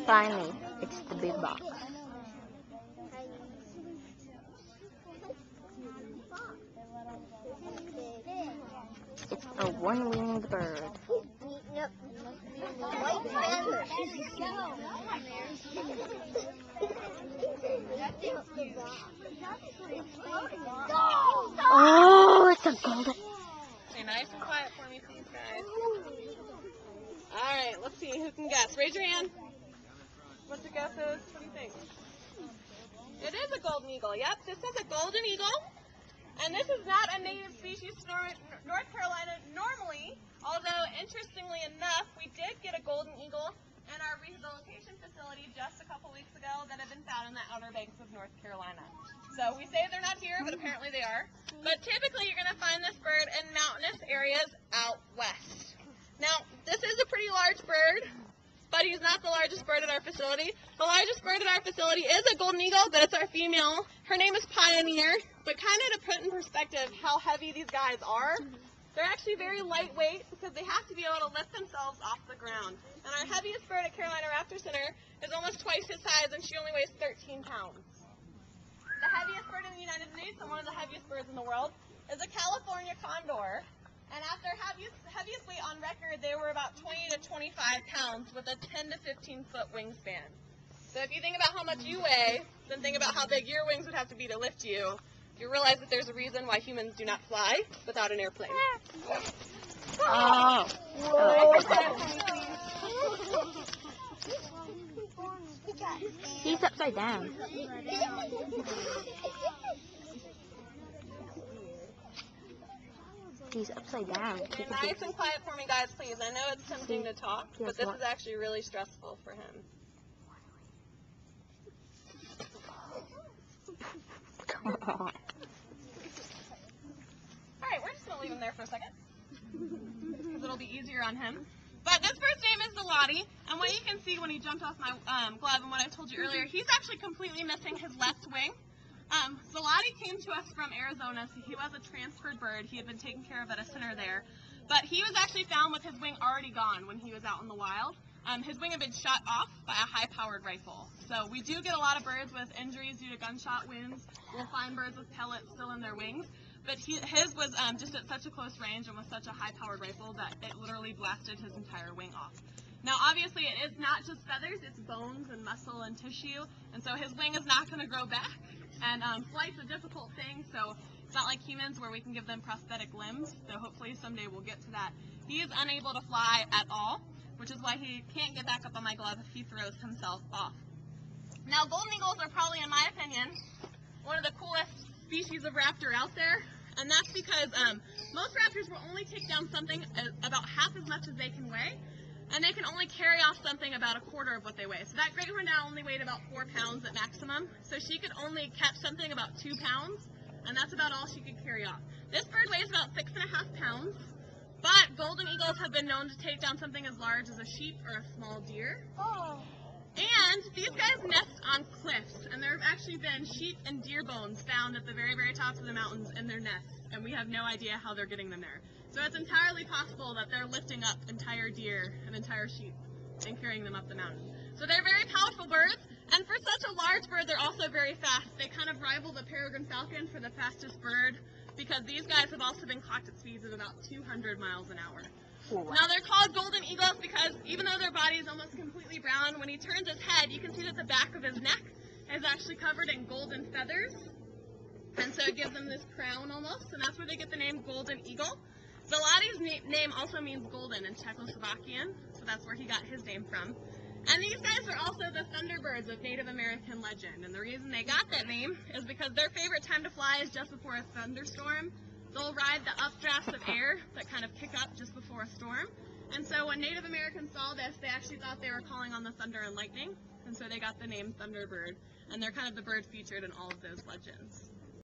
Finally, it's the big box. It's a one-winged bird. Oh, it's a golden. Stay nice and quiet for me, please, guys. All right, let's see who can guess. Raise your hand. What's your guesses? What do you think? It is a golden eagle. Yep, this is a golden eagle. And this is not a native species to North Carolina normally, although interestingly enough, we did get a golden eagle in our rehabilitation facility just a couple weeks ago that had been found in the Outer Banks of North Carolina. So we say they're not here, but apparently they are. But typically you're going to find this bird in mountainous areas out west. Now, this is a pretty large bird, but he's not the largest bird at our facility. The largest bird at our facility is a golden eagle, but it's our female. Her name is Pioneer. But kind of to put in perspective how heavy these guys are, they're actually very lightweight because they have to be able to lift themselves off the ground. And our heaviest bird at Carolina Raptor Center is almost twice his size, and she only weighs 13 pounds. The heaviest bird in the United States, and one of the heaviest birds in the world, is a California condor. And at their heaviest weight on record, they were about 20 to 25 pounds with a 10 to 15 foot wingspan. So if you think about how much you weigh, then think about how big your wings would have to be to lift you. You realize that there's a reason why humans do not fly without an airplane. Oh. He's upside down. He's upside down. Be nice and quiet for me, guys, please. I know it's tempting to talk, but this is actually really stressful for him. Come on. Alright, we're just going to leave him there for a second, because it'll be easier on him. But this bird's name is Zalati, and what you can see when he jumped off my glove and what I told you earlier, he's actually completely missing his left wing. Zalati came to us from Arizona, so he was a transferred bird. He had been taken care of at a center there. But he was actually found with his wing already gone when he was out in the wild. His wing had been shot off by a high-powered rifle. So we do get a lot of birds with injuries due to gunshot wounds. We'll find birds with pellets still in their wings. But his was just at such a close range and with such a high-powered rifle that it literally blasted his entire wing off. Now, obviously, it is not just feathers, it's bones and muscle and tissue, and so his wing is not going to grow back. And flight's a difficult thing, so it's not like humans where we can give them prosthetic limbs, so hopefully someday we'll get to that. He is unable to fly at all, which is why he can't get back up on my glove if he throws himself off. Now, golden eagles are probably, in my opinion, one of the coolest species of raptor out there, and that's because most raptors will only take down something about half as much as they can weigh, and they can only carry off something about a quarter of what they weigh. So that great horned owl only weighed about 4 pounds at maximum, so she could only catch something about 2 pounds, and that's about all she could carry off. This bird weighs about 6.5 pounds, but golden eagles have been known to take down something as large as a sheep or a small deer. And these guys nest on cliffs, and there have actually been sheep and deer bones found at the very, very tops of the mountains in their nests, and we have no idea how they're getting them there. So it's entirely possible that they're lifting up entire deer and entire sheep and carrying them up the mountain. So they're very powerful birds, and for such a large bird, they're also very fast. They kind of rival the peregrine falcon for the fastest bird, because these guys have also been clocked at speeds of about 200 miles an hour. Now, they're called golden eagles because even though their body is almost completely brown, when he turns his head, you can see that the back of his neck is actually covered in golden feathers. And so it gives them this crown almost, and that's where they get the name golden eagle. Zalati's name also means golden in Czechoslovakian, so that's where he got his name from. And these guys are also the thunderbirds of Native American legend, and the reason they got that name is because their favorite time to fly is just before a thunderstorm. They'll ride the updrafts of air that kind of kick up just before a storm. And so when Native Americans saw this, they actually thought they were calling on the thunder and lightning, and so they got the name Thunderbird, and they're kind of the bird featured in all of those legends.